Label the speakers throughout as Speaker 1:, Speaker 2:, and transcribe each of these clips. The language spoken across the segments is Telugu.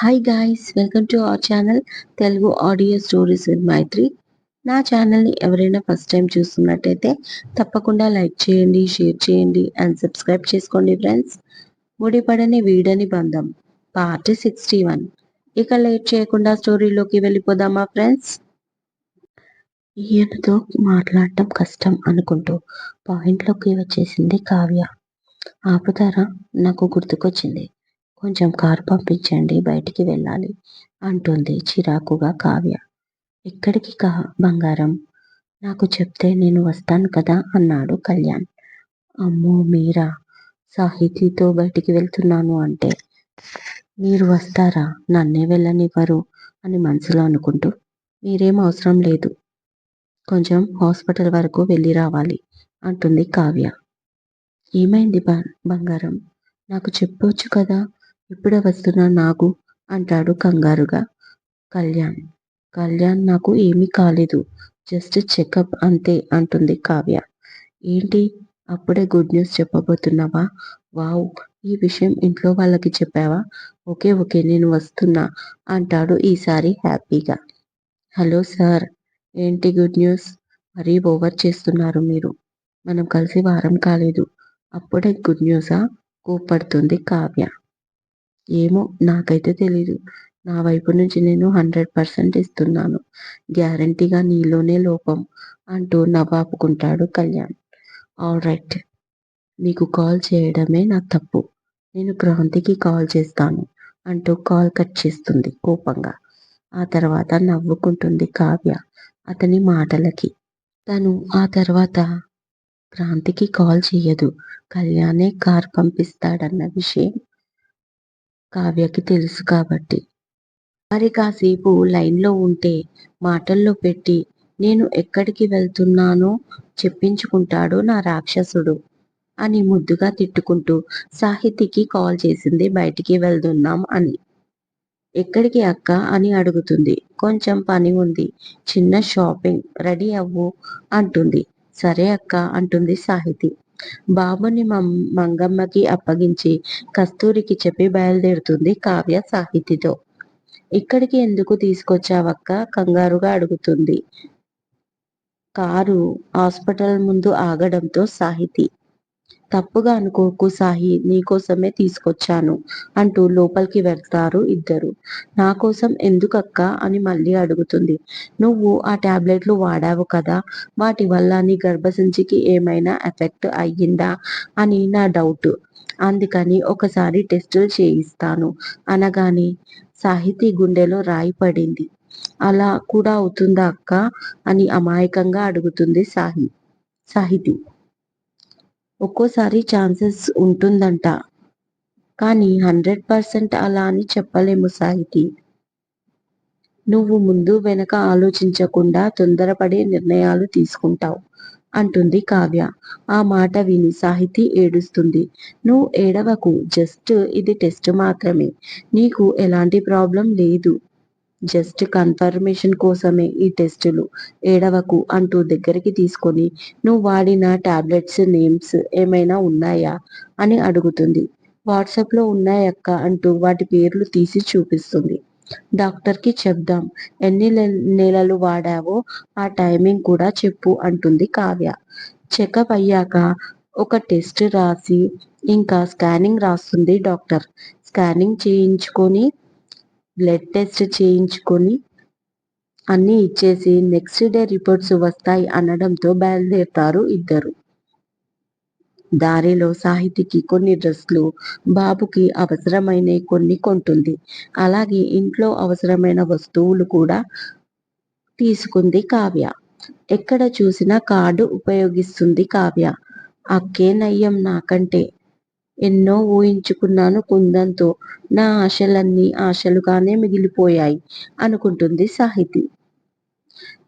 Speaker 1: Hi guys, welcome to our channel Telugu audio stories with Maitri. నా ఛానల్ని ఎవరైనా ఫస్ట్ టైం చూస్తున్నట్టయితే తప్పకుండా లైక్ చేయండి, షేర్ చేయండి అండ్ సబ్స్క్రైబ్ చేసుకోండి ఫ్రెండ్స్. ముడిపడని వీడని బంధం పార్ట్ 61. ఇక లేట్ చేయకుండా స్టోరీలోకి వెళ్ళిపోదామా ఫ్రెండ్స్. ఈయనతో మాట్లాడటం కష్టం అనుకుంటూ పాయింట్లోకి వచ్చేసింది కావ్య. ఆపుతారా, నాకు గుర్తుకొచ్చింది, కొంచెం కారు పంపించండి, బయటికి వెళ్ళాలి అంటుంది చిరాకుగా కావ్య. ఎక్కడికి బంగారం, నాకు చెప్తే నేను వస్తాను కదా అన్నాడు కళ్యాణ్. అమ్మో మీరా, సాహితీతో బయటికి వెళ్తున్నాను అంటే మీరు వస్తారా, నన్నే వెళ్ళనివ్వరు అని మనసులో అనుకుంటూ, మీరేం అవసరం లేదు, కొంచెం హాస్పిటల్ వరకు వెళ్ళి రావాలి అంటుంది కావ్య. ఏమైంది బంగారం, నాకు చెప్పొచ్చు కదా, ఇప్పుడే వస్తున్నా నాగు అంటాడు కంగారుగా కళ్యాణ్. కళ్యాణ్, నాకు ఏమీ కాలేదు, జస్ట్ చెకప్ అంతే అంటుంది కావ్య. ఏంటి, అప్పుడే గుడ్ న్యూస్ చెప్పబోతున్నావా? వావ్, ఈ విషయం ఇంట్లో వాళ్ళకి చెప్పావా? ఓకే ఓకే, నేను వస్తున్నా అంటాడు ఈసారి హ్యాపీగా. హలో సార్, ఏంటి గుడ్ న్యూస్? మరీ ఓవర్ చేస్తున్నారు మీరు, మనం కలిసి వారం కాలేదు, అప్పుడే గుడ్ న్యూసా? కోప్పడుతుంది కావ్య. ఏమో, నాకైతే తెలీదు, నా వైపు నుంచి నేను 100% ఇస్తున్నాను, గ్యారంటీగా నీలోనే లోపం అంటూ నవ్వాపుకుంటాడు కళ్యాణ్. ఆల్ రైట్, నీకు కాల్ చేయడమే నా తప్పు, నేను క్రాంతికి కాల్ చేస్తాను అంటూ కాల్ కట్ చేస్తుంది కోపంగా. ఆ తర్వాత నవ్వుకుంటుంది కావ్య అతని మాటలకి. తను ఆ తర్వాత క్రాంతికి కాల్ చేయదు, కళ్యాణే కార్ పంపిస్తాడన్న విషయం కావ్యకి తెలుసు కాబట్టి. మరి కాసేపు లైన్లో ఉంటే మాటల్లో పెట్టి నేను ఎక్కడికి వెళ్తున్నానో చెప్పించుకుంటాడు నా రాక్షసుడు అని ముద్దుగా తిట్టుకుంటూ సాహితికి కాల్ చేసింది బయటికి వెళ్తున్నాం అని. ఎక్కడికి అక్క అని అడుగుతుంది. కొంచెం పని ఉంది, చిన్న షాపింగ్, రెడీ అవ్వు అంటుంది. సరే అక్క అంటుంది సాహితి. బాబుని మంగమ్మకి అప్పగించి కస్తూరికి చెప్పి బయలుదేరుతుంది కావ్య సాహితితో. ఇక్కడికి ఎందుకు తీసుకొచ్చావక్క కంగారుగా అడుగుతుంది. కారు హాస్పిటల్ ముందు ఆగడంతో సాహితి. తప్పుగా అనుకోకు సాహి, నీకోసమే తీసుకొచ్చాను అంటూ లోపలికి వెళ్తారు ఇద్దరు. నా కోసం ఎందుకక్క అని మళ్ళీ అడుగుతుంది. నువ్వు ఆ టాబ్లెట్లు వాడావు కదా, వాటి వల్ల నీ గర్భసంచికి ఏమైనా ఎఫెక్ట్ అయ్యిందా అని నా డౌట్, అందుకని ఒకసారి టెస్టులు చేయిస్తాను అనగానే సాహితీ గుండెలో రాయి పడింది. అలా కూడా అవుతుందా అక్క అని అమాయకంగా అడుగుతుంది సాహితి. ఒక్కోసారి ఛాన్సెస్ ఉంటుందంట, కానీ 100% అలా అని చెప్పలేము సాహితి. నువ్వు ముందు వెనక ఆలోచించకుండా తొందరపడి నిర్ణయాలు తీసుకుంటావు అంటుంది కావ్య. ఆ మాట విని సాహితి ఏడుస్తుంది. నువ్వు ఏడవకు, జస్ట్ ఇది టెస్ట్ మాత్రమే, నీకు ఎలాంటి ప్రాబ్లం లేదు, జస్ట్ కన్ఫర్మేషన్ కోసమే ఈ టెస్టులు, ఏడవకు అంటూ దగ్గరికి తీసుకొని నువ్వు వాడిన టాబ్లెట్స్ నేమ్స్ ఏమైనా ఉన్నాయా అని అడుగుతుంది. వాట్సాప్లో ఉన్నాయక్క అంటూ వాటి పేర్లు తీసి చూపిస్తుంది. డాక్టర్కి చెప్దాం, ఎన్ని నెలలు వాడావో ఆ టైమింగ్ కూడా చెప్పు అంటుంది కావ్య. చెకప్ అయ్యాక ఒక టెస్ట్ రాసి ఇంకా స్కానింగ్ రాస్తుంది డాక్టర్. స్కానింగ్ చేయించుకొని బ్లడ్ టెస్ట్ చేయించుకొని అన్నీ ఇచ్చేసి నెక్స్ట్ డే రిపోర్ట్స్ వస్తాయి అనడంతో బయలుదేరుతారు ఇద్దరు. దారిలో సాహితికి కొన్ని డ్రెస్లు, బాబుకి అవసరమైన కొన్ని కొంటుంది. అలాగే ఇంట్లో అవసరమైన వస్తువులు కూడా తీసుకుంది కావ్య. ఎక్కడ చూసినా కార్డు ఉపయోగిస్తుంది కావ్య. అక్కే నయ్యం నాకంటే, ఎన్నో ఊహించుకున్నాను కుందంతో, నా ఆశలన్నీ ఆశలుగానే మిగిలిపోయాయి అనుకుంటుంది సాహితి.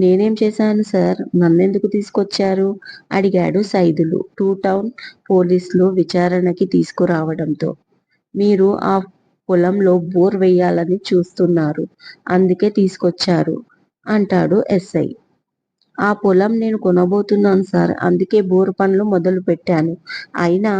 Speaker 1: నేనేం చేశాను సార్, నన్నెందుకు తీసుకొచ్చారు అడిగాడు సైదులు 2 టౌన్ పోలీసులు విచారణకి తీసుకురావడంతో. మీరు ఆ పొలంలో బోర్ వేయాలని చూస్తున్నారు, అందుకే తీసుకొచ్చారు అంటాడు ఎస్ఐ. ఆ పొలం నేను కొనబోతున్నాను సార్, అందుకే బోరు పనులు మొదలు పెట్టాను, అయినా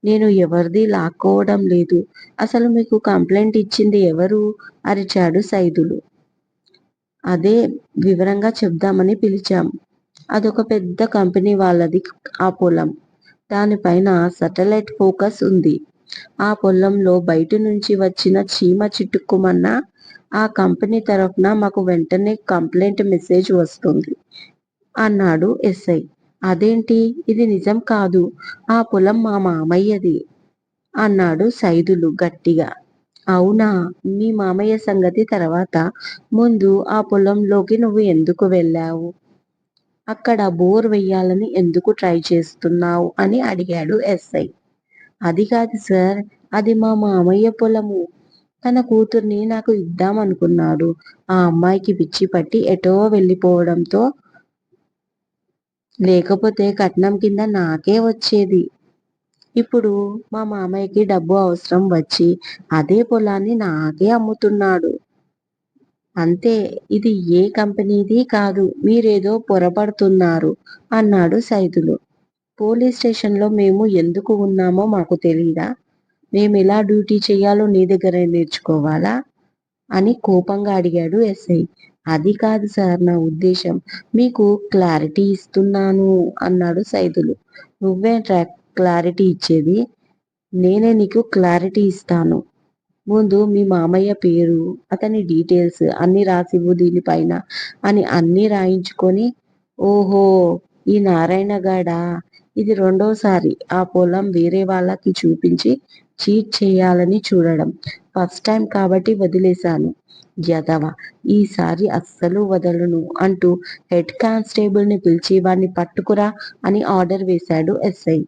Speaker 1: నేను ఎవరిది లాక్కోవడం లేదు. అసలు మీకు కంప్లైంట్ ఇచ్చింది ఎవరు? అరిచాడు సైదులు. అదే వివరంగా చెప్దామని పిలిచాం. అదొక పెద్ద కంపెనీ వాళ్ళది ఆ పొలం. దానిపైన శాటిలైట్ ఫోకస్ ఉంది. ఆ పొలంలో బయట నుంచి వచ్చిన చీమ చిటుక్కుమన్నా ఆ కంపెనీ తరఫున మాకు వెంటనే కంప్లైంట్ మెసేజ్ వస్తుంది అన్నాడు ఎస్ఐ. అదేంటి? ఇది నిజం కాదు. ఆ పొలం మా మామయ్యది అన్నాడు సైదులు గట్టిగా. అవునా? మీ మామయ్య సంగతి తర్వాత. ముందు ఆ పొలంలోకి నువ్వు ఎందుకు వెళ్ళావు? అక్కడ బోర్ వెయ్యాలని ఎందుకు ట్రై చేస్తున్నావు అని అడిగాడు ఎస్ఐ. అది కాదు సార్, అది మా మామయ్య పొలము. తన కూతుర్ని నాకు ఇద్దామనుకున్నాడు. ఆ అమ్మాయికి పిచ్చి పట్టి ఎటో వెళ్ళిపోవడంతో, లేకపోతే కట్నం కింద నాకే వచ్చేది. ఇప్పుడు మా మామయ్యకి డబ్బు అవసరం వచ్చి అదే పొలాన్ని నాకే అమ్ముతున్నాడు. అంతే. ఇది ఏ కంపెనీది కాదు. మీరేదో పొరపడుతున్నారు అన్నాడు సైదులు. పోలీస్ స్టేషన్లో మేము ఎందుకు ఉన్నామో మాకు తెలీదా? మేమెలా డ్యూటీ చెయ్యాలో నీ దగ్గరే నేర్చుకోవాలా? అని కోపంగా అడిగాడు ఎస్ఐ. అది కాదు సార్ నా ఉద్దేశం. మీకు క్లారిటీ ఇస్తున్నాను అన్నాడు సైదులు. నువ్వేంట్రా క్లారిటీ ఇచ్చేది? నేనే నీకు క్లారిటీ ఇస్తాను. ముందు మీ మామయ్య పేరు, అతని డీటెయిల్స్ అన్నీ రాసివ్వు దీనిపైన అని అన్నీ రాయించుకొని, ఓహో, ఈ నారాయణగాడా, ఇది రెండోసారి ఆ పొలం వేరే వాళ్ళకి చూపించి చీట్ చేయాలని చూడడం. ఫస్ట్ టైం కాబట్టి వదిలేశాను. యదవ, ఈసారి అస్సలు వదలను అంటూ హెడ్ కానిస్టేబుల్ని పిలిచి వాణ్ణి పట్టుకురా అని ఆర్డర్ వేశాడు ఎస్ఐ.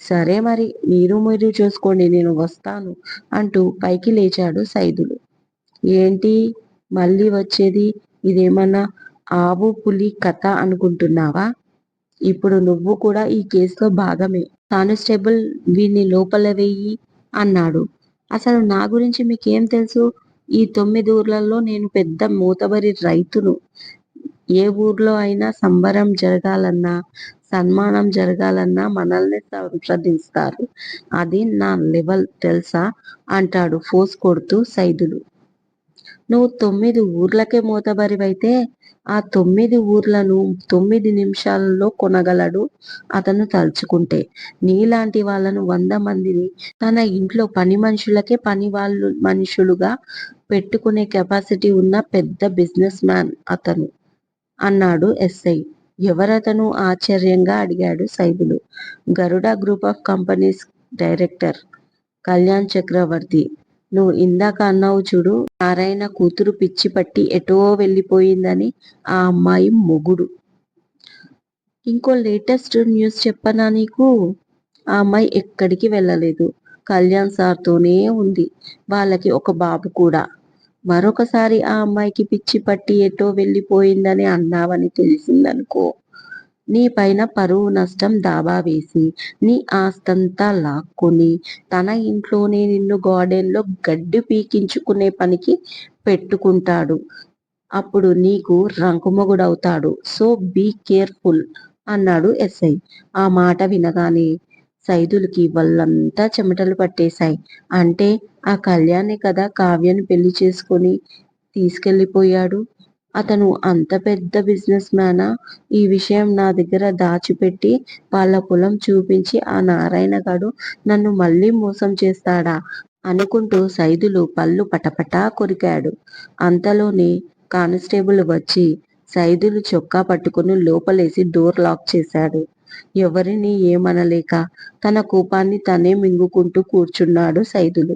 Speaker 1: సరే మరి, మీరు చూసుకోండి, నేను వస్తాను అంటూ పైకి లేచాడు సైదులు. ఏంటి మళ్ళీ వచ్చేది? ఇదేమన్నా ఆవు పులి కథ అనుకుంటున్నావా? ఇప్పుడు నువ్వు కూడా ఈ కేసులో భాగమే. కానిస్టేబుల్, వీణ్ణి లోపల వెయ్యి అన్నాడు. అసలు నా గురించి మీకేం తెలుసు? ఈ 9 ఊర్లలో నేను పెద్ద మోతబరి రైతును. ఏ ఊర్లో అయినా సంబరం జరగాలన్నా, సన్మానం జరగాలన్నా మనల్ని సంప్రదిస్తారు. అది నా లెవెల్ తెలుసా అంటాడు ఫోర్స్ కొడుతూ సైదులు. నువ్వు 9 ఊర్లకే మోతబరివైతే ఆ 9 ఊర్లను 9 నిమిషాలలో కొనగలడు అతను తలుచుకుంటే. నీలాంటి వాళ్ళను 100 మందిని తన ఇంట్లో పని మనుషులకే మనుషులుగా పెట్టుకునే కెపాసిటీ ఉన్న పెద్ద బిజినెస్ మ్యాన్ అతను అన్నాడు ఎస్ఐ. ఎవరతను? ఆశ్చర్యంగా అడిగాడు Saidulu. Garuda group of companies director Kalyan Chakravarthi. నువ్వు ఇందాక అన్నావు చూడు, నారాయణ కూతురు పిచ్చి పట్టి ఎటో వెళ్ళిపోయిందని, ఆ అమ్మాయి మొగుడు. ఇంకో లేటెస్ట్ న్యూస్ చెప్పనా నీకు? ఆ అమ్మాయి ఎక్కడికి వెళ్ళలేదు. కళ్యాణ్ సార్తోనే ఉంది. వాళ్ళకి ఒక బాబు కూడా. మరొకసారి ఆ అమ్మాయికి పిచ్చి పట్టి ఎటో వెళ్ళిపోయిందని అన్నావని తెలిసిందనుకో, నీ పైన పరువు నష్టం దావా వేసి నీ ఆస్తంతా లాక్కొని తన ఇంట్లోనే నిన్ను గార్డెన్లో గడ్డి పీకించుకునే పనికి పెట్టుకుంటాడు. అప్పుడు నీకు రంకుమొగుడవుతాడు. సో బీ కేర్ఫుల్ అన్నాడు ఎస్ఐ. ఆ మాట వినగానే సైదులకి వాళ్ళంతా చెమటలు పట్టేశాయి. అంటే ఆ కళ్యాణే కదా కావ్యని పెళ్లి చేసుకొని తీసుకెళ్ళిపోయాడు. అతను అంత పెద్ద బిజినెస్ మ్యానా? ఈ విషయం నా దగ్గర దాచిపెట్టి వాళ్ళ పొలం చూపించి ఆ నారాయణ గాడు నన్ను మళ్ళీ మోసం చేస్తాడా అనుకుంటూ సైదులు పళ్ళు పటపటా కొరికాడు. అంతలోనే కానిస్టేబుల్ వచ్చి సైదులు చొక్కా పట్టుకుని లోపలేసి డోర్ లాక్ చేశాడు. ఎవరినీ ఏమనలేక తన కోపాన్ని తనే మింగుకుంటూ కూర్చున్నాడు సైదులు.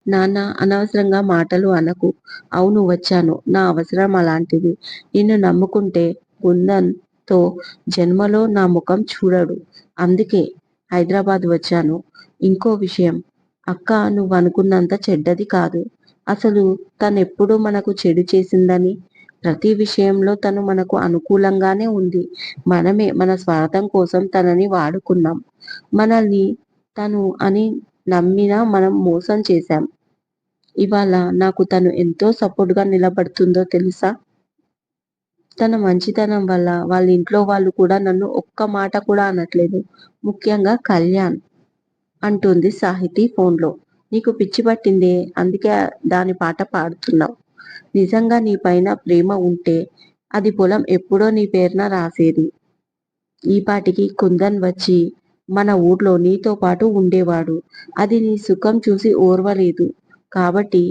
Speaker 1: నాన్న, అనవసరంగా మాటలు అనకు. అవును, వచ్చాను. నా అవసరం అలాంటిది. నిన్ను నమ్ముకుంటే కుందన్తో జన్మలో నా ముఖం చూడడు. అందుకే హైదరాబాద్ వచ్చాను. ఇంకో విషయం, అక్క నువ్వు అనుకున్నంత చెడ్డది కాదు. అసలు తనెప్పుడు మనకు చెడు చేసిందని? ప్రతి విషయంలో తను మనకు అనుకూలంగానే ఉంది. మనమే మన స్వార్థం కోసం తనని వాడుకున్నాం. మనల్ని తను అని నమ్మినా మనం మోసం చేశాం. ఇవాళ నాకు తను ఎంతో సపోర్ట్గా నిలబడుతుందో తెలుసా? తన మంచితనం వల్ల వాళ్ళ ఇంట్లో వాళ్ళు కూడా నన్ను ఒక్క మాట కూడా అనట్లేదు. ముఖ్యంగా కళ్యాణ్. అంటుంది సాహితి ఫోన్లో. నీకు పిచ్చి పట్టిందే, అందుకే దాని పాట పాడుతున్నావు. నిజంగా నీ పైన ప్రేమ ఉంటే అది పొలం ఎప్పుడో నీ పేరున రాసేది. ఈ పాటికి కుందన్ వచ్చి మన ఊర్లో నీతో పాటు ఉండేవాడు. అది నీ సుఖం చూసి ఓర్వలేదు కాబట్టి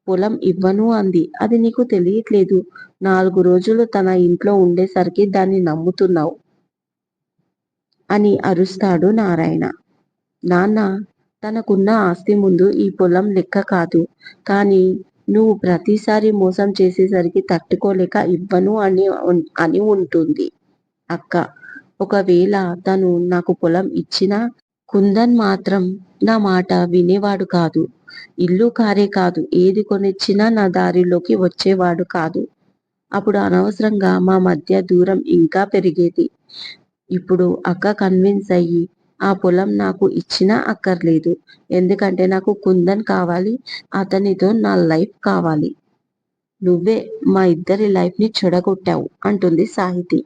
Speaker 1: పొలం ఇవ్వను అంది. అది నీకు తెలియట్లేదు. 4 రోజులు తన ఇంట్లో ఉండేసరికి దాన్ని నమ్ముతున్నావు అని అరుస్తాడు నారాయణ. నాన్న, తనకున్న ఆస్తి ముందు ఈ పొలం లెక్క కాదు. కానీ నువ్వు ప్రతిసారి మోసం చేసేసరికి తట్టుకోలేక ఇవ్వను అని ఉంటుంది అక్క. ఒకవేళ తను నాకు పొలం ఇచ్చినా కుందన్ మాత్రం నా మాట వినేవాడు కాదు. ఇల్లు కారే కాదు, ఏది కొనిచ్చినా నా దారిలోకి వచ్చేవాడు కాదు. అప్పుడు అనవసరంగా మా మధ్య దూరం ఇంకా పెరిగేది. ఇప్పుడు అక్క కన్విన్స్ అయ్యి ఆ పొలం నాకు ఇచ్చినా అక్కర్లేదు. ఎందుకంటే నాకు కుందన్ కావాలి, అతనితో నా లైఫ్ కావాలి. నువ్వే మా ఇద్దరి లైఫ్ ని చెడగొట్టావు అంటుంది సాహితి.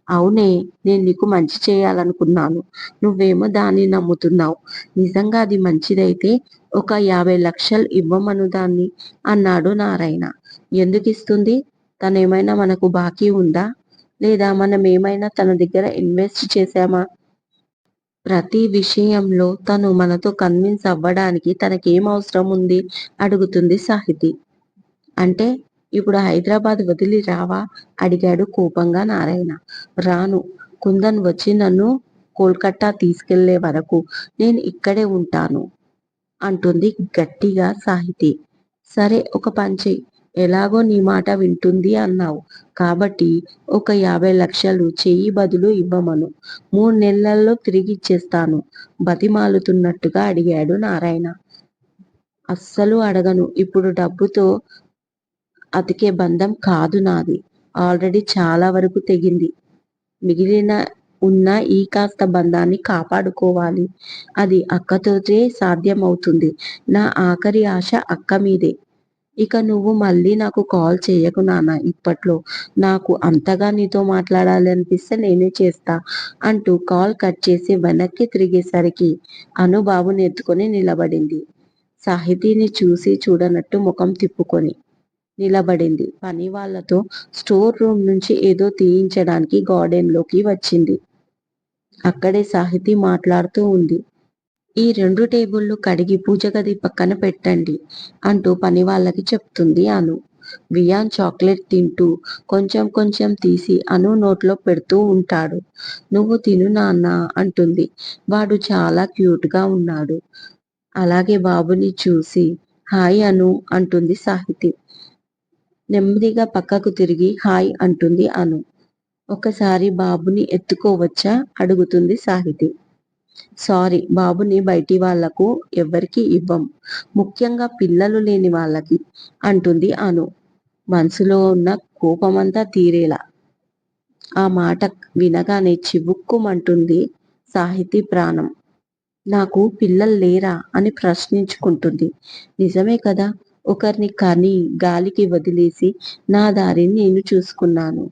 Speaker 1: అవునే, నేను నీకు మంచి చేయాలనుకున్నాను, నువ్వేమో దాన్ని నమ్ముతున్నావు. నిజంగా అది మంచిదైతే ఒక 50 లక్షలు ఇవ్వమను దాన్ని అన్నాడు నారాయణ. ఎందుకు ఇస్తుంది? తనేమైనా మనకు బాకీ ఉందా? లేదా మనం ఏమైనా తన దగ్గర ఇన్వెస్ట్ చేశామా? ప్రతి విషయంలో తను మనతో కన్విన్స్ అవ్వడానికి తనకేం అవసరం ఉంది అడుగుతుంది సాహితి. అంటే ఇప్పుడు హైదరాబాద్ వదిలి రావా అడిగాడు కోపంగా నారాయణ. రాను. కుందన్ వచ్చి నన్ను కోల్కట్టా తీసుకెళ్లే వరకు నేను ఇక్కడే ఉంటాను అంటుంది గట్టిగా సాహితి. సరే, ఒక పని చెయ్యి. ఎలాగో నీ మాట వింటుంది అన్నావు కాబట్టి ఒక 50 లక్షలు చెయ్యి బదులు ఇవ్వమను. 3 నెలల్లో తిరిగి ఇచ్చేస్తాను బతిమాలుతున్నట్టుగా అడిగాడు నారాయణ. అస్సలు అడగను. ఇప్పుడు డబ్బుతో అతికే బంధం కాదు నాది. ఆల్రెడీ చాలా వరకు తెగింది. మిగిలిన ఉన్న ఈ కాస్త బంధాన్ని కాపాడుకోవాలి. అది అక్కతోటే సాధ్యమవుతుంది. నా ఆఖరి ఆశ అక్క మీదే. ఇక నువ్వు మళ్ళీ నాకు కాల్ చేయకు నాన్న. ఇప్పట్లో నాకు అంతగా నీతో మాట్లాడాలి అనిపిస్తే నేనే చేస్తా అంటూ కాల్ కట్ చేసి వెనక్కి తిరిగేసరికి అను బాబుని ఎత్తుకొని నిలబడింది. సాహితీని చూసి చూడనట్టు ముఖం తిప్పుకొని నిలబడింది. పని వాళ్ళతో స్టోర్ రూమ్ నుంచి ఏదో తీయించడానికి గార్డెన్ లోకి వచ్చింది. అక్కడే సాహితీ మాట్లాడుతూ ఉంది. ఈ 2 టేబుళ్లు కడిగి పూజ గది పక్కన పెట్టండి అంటూ పని వాళ్ళకి చెప్తుంది అను. వియాన్ చాక్లెట్ తింటూ కొంచెం కొంచెం తీసి అను నోట్లో పెడుతూ ఉంటాడు. నువ్వు తిను నాన్న అంటుంది. వాడు చాలా క్యూట్ గా ఉన్నాడు. అలాగే బాబుని చూసి హాయ్ అను అంటుంది సాహితి. నెమ్మదిగా పక్కకు తిరిగి హాయ్ అంటుంది అను. ఒకసారి బాబుని ఎత్తుకోవచ్చా అడుగుతుంది సాహితి. సారీ, బాబుని బయటి వాళ్లకు ఎవ్వరికి ఇవ్వం, ముఖ్యంగా పిల్లలు లేని వాళ్ళకి అంటుంది అను మనసులో ఉన్న కోపమంతా తీరేలా. ఆ మాట వినగానే చివుక్కుమంటుంది సాహితి ప్రాణం. నాకు పిల్లలు లేరా అని ప్రశ్నించుకుంటుంది. నిజమే కదా, ఒకరిని కని గాలికి వదిలేసి నా దారిని నేను చూసుకున్నాను.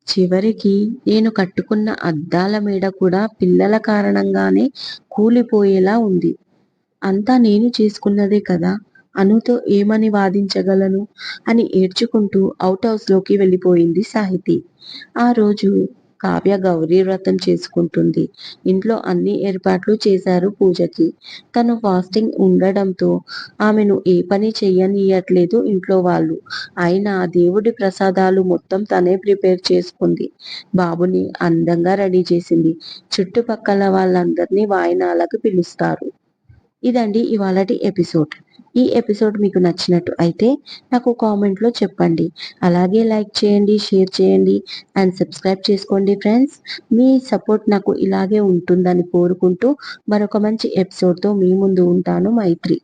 Speaker 1: చివరికి నేను కట్టుకున్న అద్దాల మేడ కూడా పిల్లల కారణంగానే కూలిపోయేలా ఉంది. అంతా నేను చేసుకున్నదే కదా, అనుతో ఏమని వాదించగలను అని ఏడ్చుకుంటూ అవుట్ హౌస్ లోకి వెళ్ళిపోయింది సాహితి. ఆ రోజు కావ్య గౌరీ వ్రతం చేసుకుంటుంది. ఇంట్లో అన్ని ఏర్పాట్లు చేశారు పూజకి. తను ఫాస్టింగ్ ఉండడంతో ఆమెను ఏ పని చెయ్యనీయట్లేదు ఇంట్లో వాళ్ళు. అయినా దేవుడి ప్రసాదాలు మొత్తం తనే ప్రిపేర్ చేసుకుంది. బాబుని అందంగా రెడీ చేసింది. చుట్టుపక్కల వాళ్ళందరినీ వాయినాలకు పిలుస్తారు. ఇదండి ఇవాళటి ఎపిసోడ్. ఈ ఎపిసోడ్ మీకు నచ్చినట్టు అయితే నాకు కామెంట్లో చెప్పండి. అలాగే లైక్ చేయండి, షేర్ చేయండి అండ్ సబ్స్క్రైబ్ చేసుకోండి ఫ్రెండ్స్. మీ సపోర్ట్ నాకు ఇలాగే ఉంటుందని కోరుకుంటూ మరొక మంచి ఎపిసోడ్తో మీ ముందు ఉంటాను. మైత్రి.